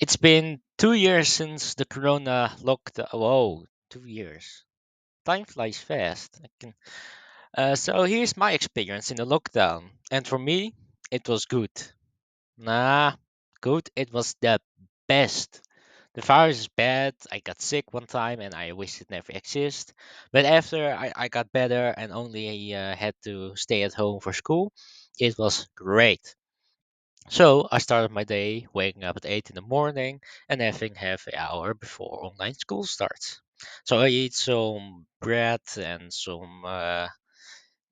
It's been 2 years since the Corona lockdown. Whoa, 2 years. Time flies fast. So here's my experience in the lockdown, and for me, it was good. Nah, good. It was the best. The virus is bad. I got sick one time, and I wish it never existed. But after I got better and only had to stay at home for school, it was great. So I started my day waking up at 8 in the morning and having half an hour before online school starts. So I eat some bread and some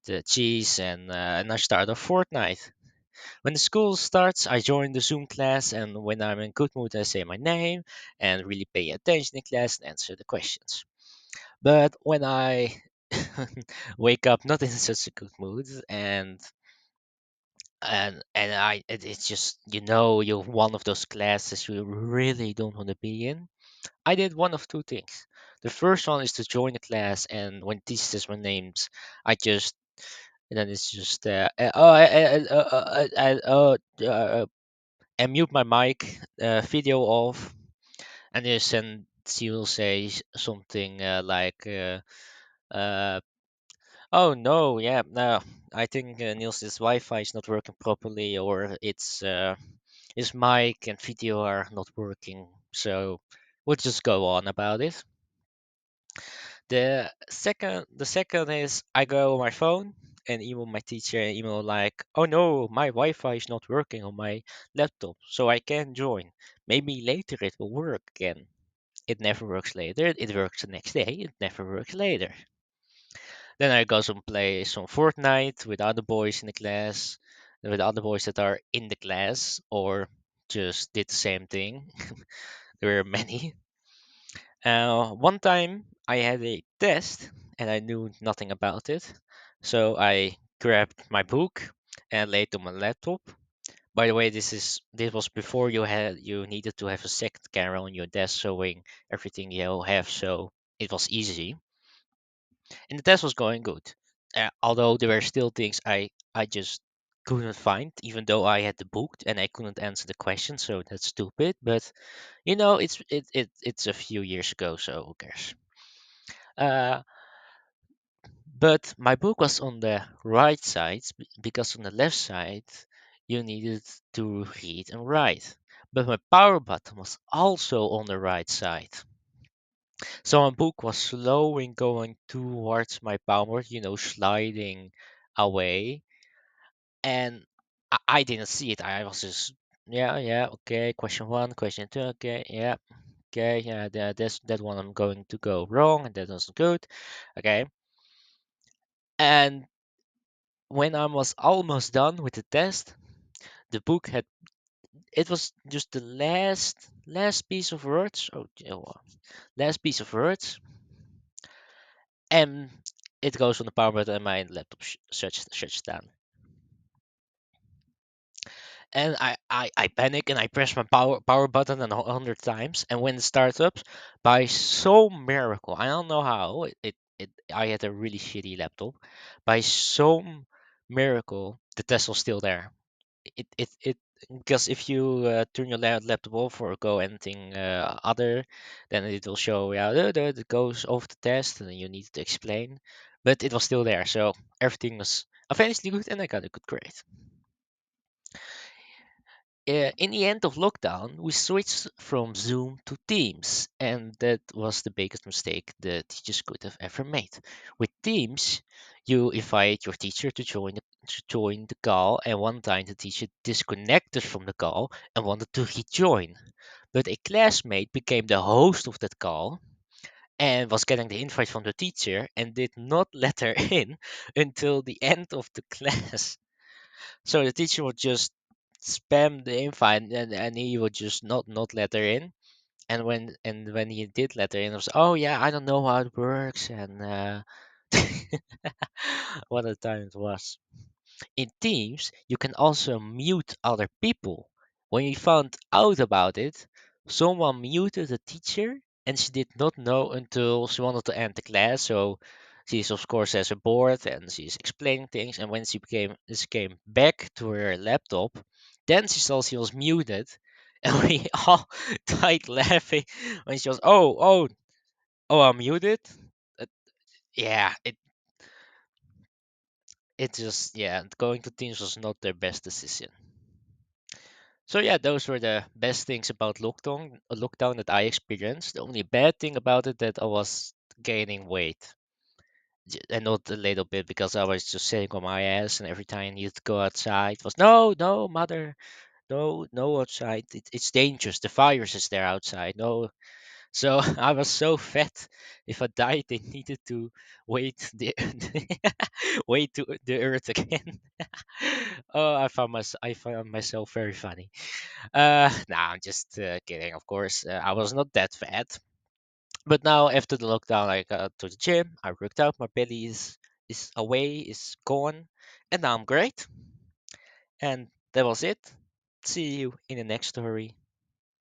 the cheese and I start a Fortnite. When the school starts, I join the Zoom class, and when I'm in good mood, I say my name and really pay attention in class and answer the questions. But when I wake up not in such a good mood it's just you're one of those classes you really don't want to be in. I did one of two things. The first one is to join the class, and when teacher says my names, I just and then it's just and mute my mic, video off, and just and she will say something uh oh no, yeah, no, I think Niels' Wi-Fi is not working properly, or his mic and video are not working. So we'll just go on about it. The second is I go on my phone and email my teacher and email like, oh no, my Wi-Fi is not working on my laptop, so I can't join. Maybe later it will work again. It never works later. It works the next day. It never works later. Then I go some play some Fortnite with other boys in the class, with other boys that are in the class or just did the same thing. There were many. One time I had a test and I knew nothing about it, so I grabbed my book and laid it on my laptop. By the way, this was before you needed to have a second camera on your desk showing everything you have, so it was easy. And the test was going good. Although there were still things I just couldn't find, even though I had the book and I couldn't answer the question, so that's stupid. But it's a few years ago, so who cares? Uh, but my book was on the right side because on the left side you needed to read and write. But my power button was also on the right side. So my book was slowing going towards my power, sliding away. And I didn't see it. I was just, yeah, yeah, okay, question one, question two, okay, yeah, okay, yeah, that's that one I'm going to go wrong, and that was good. Okay. And when I was almost done with the test, the book had it was just the last piece of words. Oh, last piece of words, and it goes on the power button, and my laptop shuts down. And I panic and I press my power button 100 times. And when it starts up, by some miracle, I don't know how I had a really shitty laptop. By some miracle, the test was still there. It because if you turn your laptop off or go anything other, then it will show it goes off the test and then you need to explain. But it was still there, so everything was eventually good, and I got a good grade. In the end of lockdown, we switched from Zoom to Teams, and that was the biggest mistake the teachers could have ever made. With Teams, you invite your teacher to join the call, and one time the teacher disconnected from the call and wanted to rejoin. But a classmate became the host of that call and was getting the invite from the teacher and did not let her in until the end of the class. So the teacher would just spam the invite, and he would just not let her in. And when he did let her in, it was, oh yeah, I don't know how it works, and what a time it was. In Teams, you can also mute other people. When we found out about it, someone muted the teacher, and she did not know until she wanted to end the class. So she's of course has a board and she's explaining things. And when she came back to her laptop, then she saw she was muted, And we all died laughing when she was, I'm muted. Uh, yeah, it just, yeah, going to Teams was not their best decision. So yeah, those were the best things about lockdown that I experienced. The only bad thing about it that I was gaining weight, and not a little bit because I was just sitting on my ass, and every time I needed to go outside, it was no, no, mother, no, no outside. It's dangerous. The virus is there outside. No. So I was so fat. If I died, they needed to wait the wait to the earth again. Oh, I found myself very funny. Nah, I'm just kidding. Of course, I was not that fat. But now after the lockdown, I got to the gym. I worked out. My belly is away, is gone, and now I'm great. And that was it. See you in the next story.